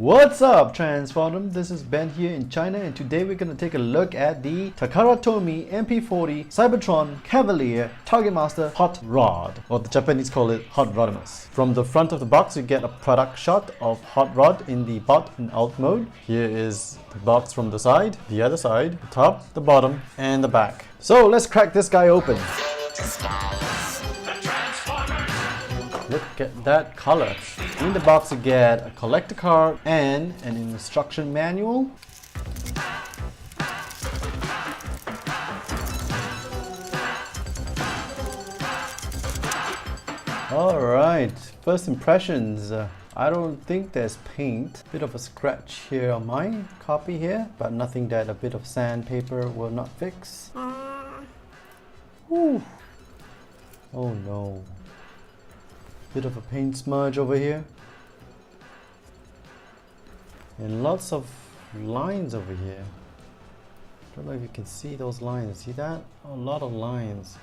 What's up, Transformdom? This is Ben here in China, and today we're going to take a look at the Takara Tomy MP-40 Cybertron Cavalier Targetmaster Hot Rod, or the Japanese call it Hot Rodimus. From the front of the box, you get a product shot of Hot Rod in the bot and out mode. Here is the box from the side, the other side, the top, the bottom, and the back. So let's crack this guy open. Look at that color. In the box you get a collector card and an instruction manual. Alright, first impressions. I don't think there's paint. Bit of a scratch here on my copy here, but nothing that a bit of sandpaper will not fix. Ooh. Oh no. Bit of a paint smudge over here. And lots of lines over here. Don't know if you can see those lines. See that? A lot of lines.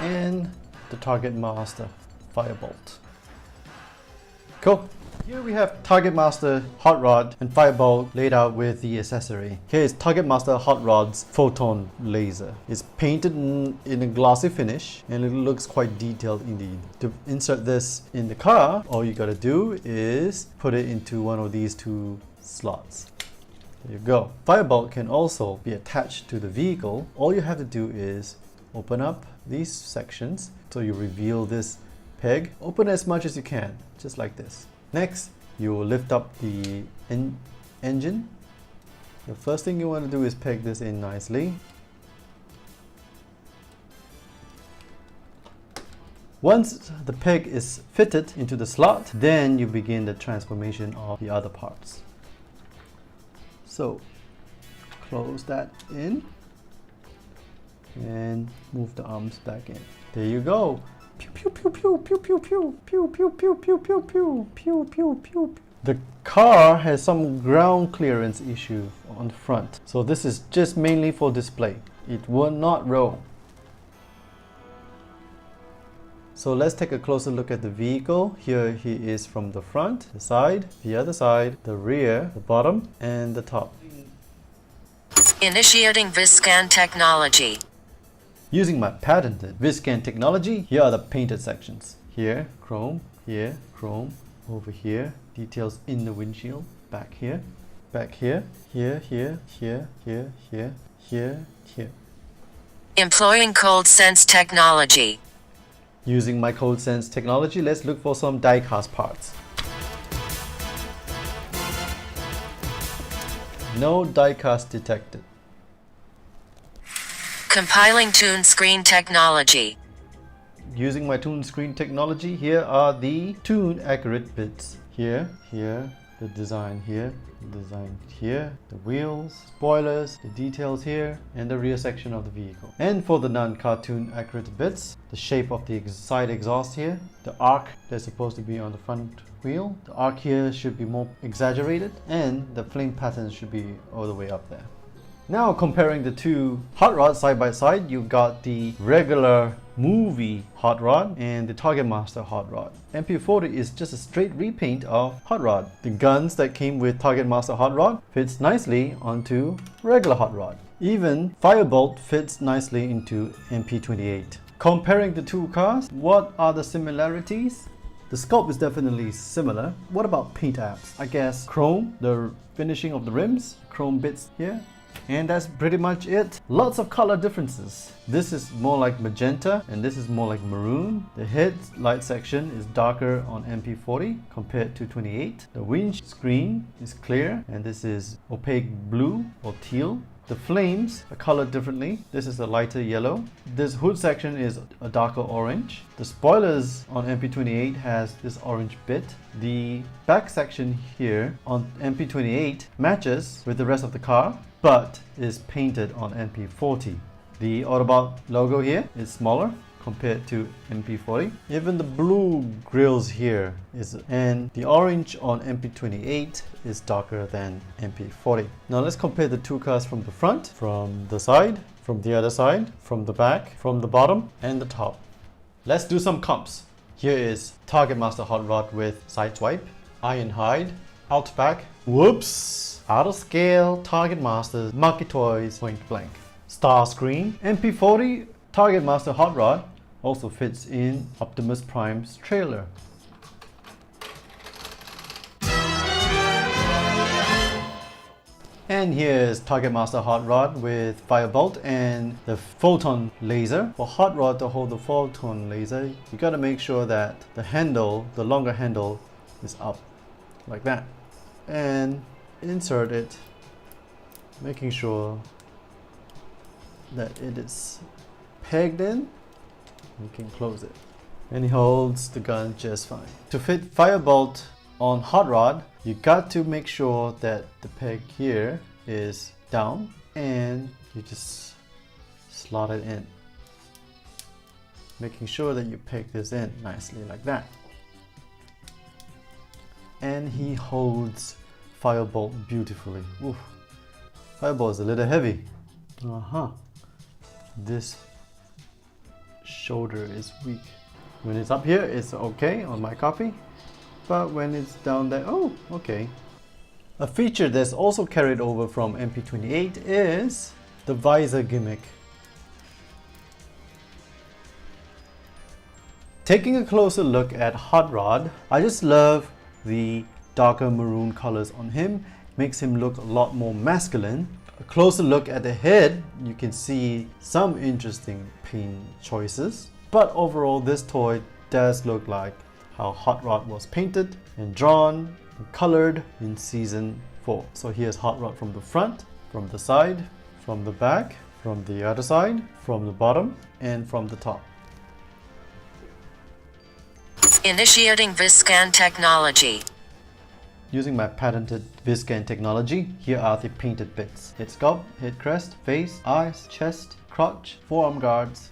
And the Targetmaster Firebolt. Cool. Here we have Targetmaster Hot Rod and Firebolt laid out with the accessory. Here is Targetmaster Hot Rod's photon laser. It's painted in a glossy finish and it looks quite detailed indeed. To insert this in the car, all you gotta do is put it into one of these two slots. There you go. Firebolt can also be attached to the vehicle. All you have to do is open up these sections. So you reveal this peg. Open as much as you can, just like this. Next, you will lift up the engine. The first thing you want to do is peg this in nicely. Once the peg is fitted into the slot, then you begin the transformation of the other parts. So, close that in and move the arms back in. There you go. Pew pew pew pew pew pew pew pew pew pew pew pew pew pew pew pew. The car has some ground clearance issue on the front, so this is just mainly for display. It will not roll. So let's take a closer look at the vehicle. Here he is from the front, the side, the other side, the rear, the bottom, and the top. Initiating Viscan technology. Using my patented Viscan technology, here are the painted sections. Here, chrome, over here, details in the windshield, back here, here, here. Employing cold sense technology. Using my cold sense technology, let's look for some die-cast parts. No die-cast detected. Compiling tune screen technology. Using my tune screen technology, here are the tune accurate bits. Here, the design here, the wheels, spoilers, the details here, and the rear section of the vehicle. And for the non-cartoon accurate bits, the shape of the side exhaust here, the arc that's supposed to be on the front wheel, the arc here should be more exaggerated, and the flame pattern should be all the way up there. Now comparing the two hot rods side by side, you've got the regular movie hot rod and the Targetmaster hot rod. MP-40 is just a straight repaint of hot rod. The guns that came with Targetmaster hot rod fits nicely onto regular hot rod. Even Firebolt fits nicely into MP-28. Comparing the two cars, what are the similarities? The sculpt is definitely similar. What about paint apps? I guess chrome, the finishing of the rims, chrome bits here. And that's pretty much it. Lots of color differences. This is more like magenta and this is more like maroon. The headlight section is darker on MP-40 compared to 28. The windscreen is clear and this is opaque blue or teal. The flames are colored differently. This is a lighter yellow. This hood section is a darker orange. The spoilers on MP-28 has this orange bit. The back section here on MP-28 matches with the rest of the car, but is painted on MP-40. The Autobot logo here is smaller compared to MP-40. Even the blue grills here and the orange on MP-28 is darker than MP-40. Now let's compare the two cars from the front, from the side, from the other side, from the back, from the bottom and the top. Let's do some comps. Here is Targetmaster Hot Rod with side swipe, iron hide, outback, whoops, out of scale, Targetmaster, Market Toys, point blank. Star screen, MP-40 Targetmaster Hot Rod also fits in Optimus Prime's trailer. And here's Targetmaster Hot Rod with Firebolt and the photon laser. For Hot Rod to hold the photon laser, you gotta make sure that the handle, the longer handle, is up like that. And insert it, making sure that it is pegged in. You can close it. And he holds the gun just fine. To fit Firebolt on Hot Rod, you got to make sure that the peg here is down and you just slot it in, making sure that you peg this in nicely like that. And he holds Firebolt beautifully. Oof. Firebolt is a little heavy. This shoulder is weak. When it's up here, it's okay on my copy. But when it's down there, oh, okay. A feature that's also carried over from MP-28 is the visor gimmick. Taking a closer look at Hot Rod, I just love the darker maroon colors on him. Makes him look a lot more masculine. A closer look at the head, you can see some interesting paint choices. But overall, this toy does look like how Hot Rod was painted and drawn and colored in season 4. So here's Hot Rod from the front, from the side, from the back, from the other side, from the bottom, and from the top. Initiating Viscan technology. Using my patented Viscan technology, here are the painted bits. Head sculpt, head crest, face, eyes, chest, crotch, forearm guards,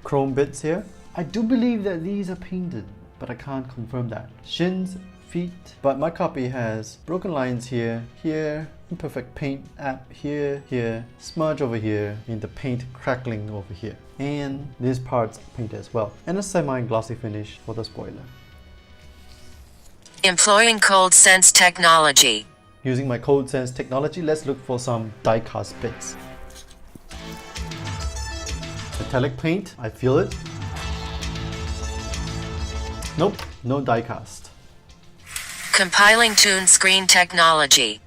chrome bits here. I do believe that these are painted, but I can't confirm that. Shins, feet, but my copy has broken lines here, here, imperfect paint app here, here, smudge over here, and the paint crackling over here. And these parts are painted as well. And a semi-glossy finish for the spoiler. Employing cold sense technology. Using my cold sense technology, let's look for some die-cast bits. Metallic paint, I feel it. Nope, no die-cast. Compiling tune screen technology.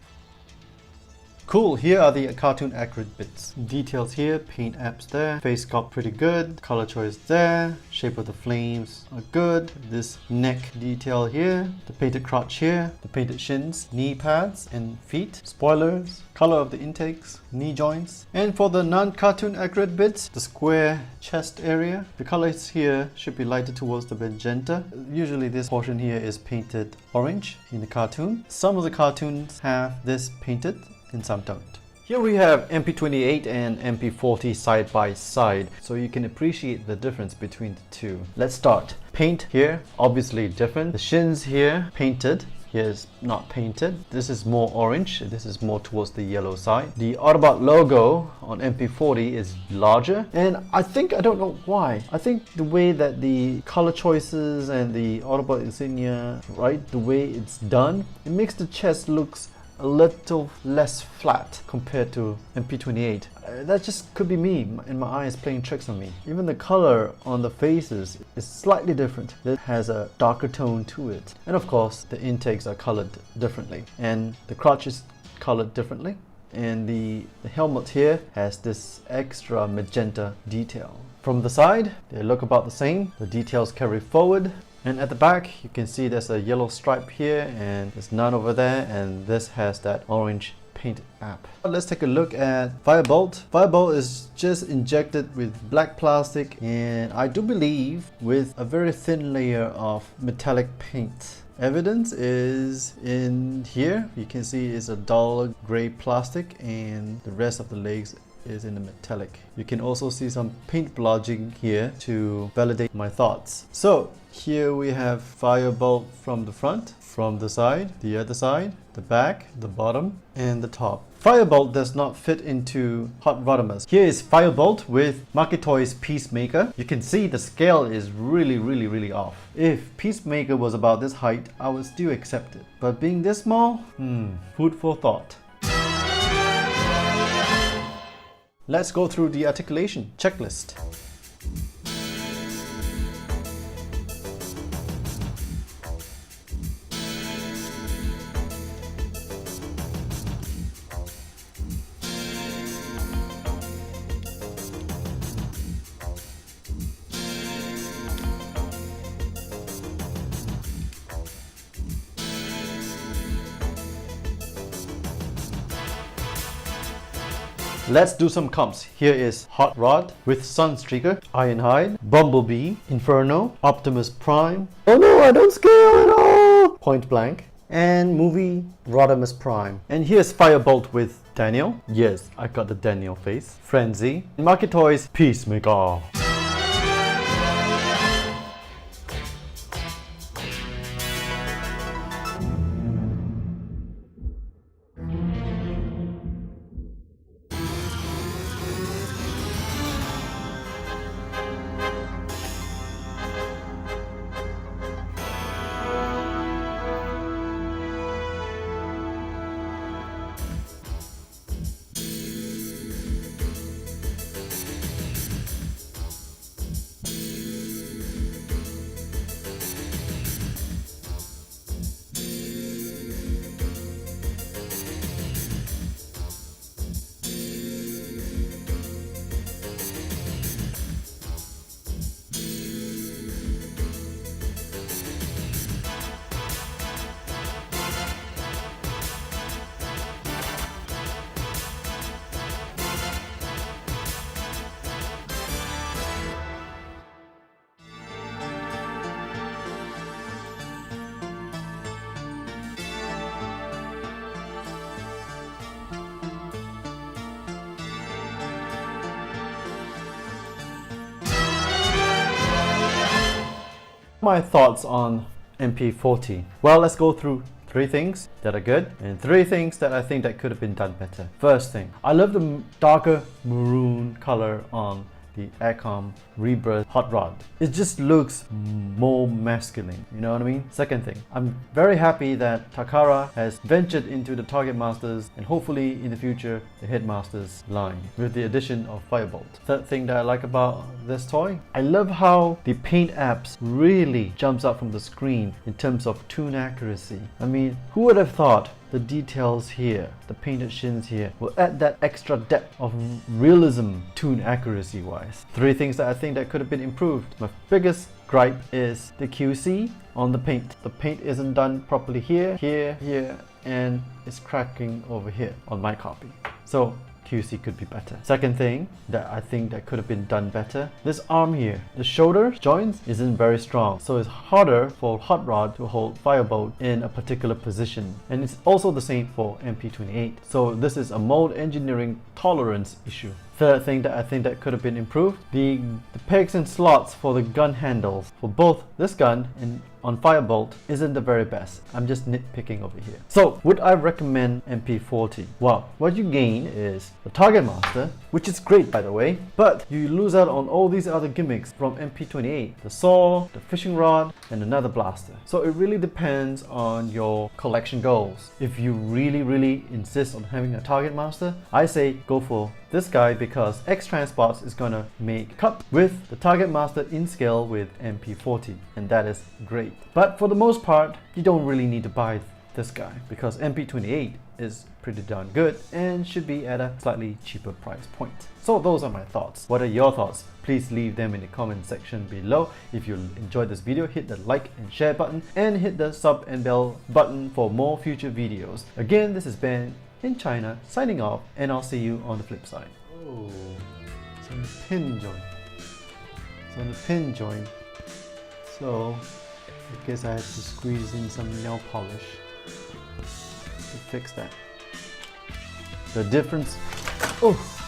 Cool, here are the cartoon accurate bits. Details here, paint apps there, face sculpt pretty good, color choice there, shape of the flames are good, this neck detail here, the painted crotch here, the painted shins, knee pads and feet, spoilers, color of the intakes, knee joints. And for the non-cartoon accurate bits, the square chest area, the colors here should be lighted towards the magenta. Usually this portion here is painted orange in the cartoon. Some of the cartoons have this painted and some don't. Here we have MP-28 and MP-40 side by side, so you can appreciate the difference between the two. Let's start. Paint here, obviously different. The shins here, painted. Here is not painted. This is more orange. This is more towards the yellow side. The Autobot logo on MP-40 is larger, and I don't know why. I think the way that the color choices and the Autobot insignia, right, the way it's done, it makes the chest looks a little less flat compared to MP-28. That just could be me and my eyes playing tricks on me. Even the color on the faces is slightly different. It has a darker tone to it. And of course, the intakes are colored differently. And the crotch is colored differently. And the helmet here has this extra magenta detail. From the side, they look about the same. The details carry forward. And at the back, you can see there's a yellow stripe here and there's none over there, and this has that orange paint app. Let's take a look at Firebolt. Firebolt is just injected with black plastic, and I do believe with a very thin layer of metallic paint. Evidence is in here. You can see it's a dull gray plastic, and the rest of the legs is in the metallic. You can also see some paint blotching here to validate my thoughts. So here we have Firebolt from the front, from the side, the other side, the back, the bottom, and the top. Firebolt does not fit into Hot Rodimus. Here is Firebolt with Makitoy's Peacemaker. You can see the scale is really off. If Peacemaker was about this height, I would still accept it. But being this small, food for thought. Let's go through the articulation checklist. Let's do some comps. Here is Hot Rod with Sunstreaker, Ironhide, Bumblebee, Inferno, Optimus Prime. Oh no, I don't scale at all! Point Blank. And movie Rodimus Prime. And here's Firebolt with Daniel. Yes, I got the Daniel face. Frenzy. Makitoy's Peacemaker. My thoughts on MP-40. Well, let's go through 3 things that are good and 3 things that I think that could have been done better. First thing, I love the darker maroon color on the Aircom Rebirth Hot Rod. It just looks more masculine, you know what I mean? Second thing, I'm very happy that Takara has ventured into the Targetmasters and hopefully in the future the Headmasters line with the addition of Firebolt. Third thing that I like about this toy, I love how the paint apps really jumps out from the screen in terms of tune accuracy. I mean, who would have thought the details here, the painted shins here, will add that extra depth of realism tune accuracy wise. 3 things that I think that could have been improved. My biggest gripe is the QC on the paint. The paint isn't done properly here, here, and it's cracking over here on my copy. So QC could be better. Second thing that I think that could have been done better, this arm here, the shoulder joints isn't very strong, so it's harder for Hot Rod to hold Firebolt in a particular position, and it's also the same for MP-28. So this is a mold engineering tolerance issue. Third thing that I think that could have been improved, the pegs and slots for the gun handles for both this gun and on Firebolt isn't the very best. I'm just nitpicking over here. So would I recommend MP-40? Well, what you gain is the Targetmaster, which is great by the way, but you lose out on all these other gimmicks from MP-28, the saw, the fishing rod, and another blaster. So it really depends on your collection goals. If you really insist on having a Targetmaster, I say go for this guy because X Transports is gonna make cut with the Targetmaster in scale with MP-40, and that is great. But for the most part, you don't really need to buy this guy because MP-28 is pretty darn good and should be at a slightly cheaper price point. So those are my thoughts. What are your thoughts? Please leave them in the comment section below. If you enjoyed this video, hit the like and share button and hit the sub and bell button for more future videos. Again, this is Ben in China signing off, and I'll see you on the flip side. Oh, it's on the pin joint. It's on the pin joint. So I guess I have to squeeze in some nail polish to fix that. The difference. Oh.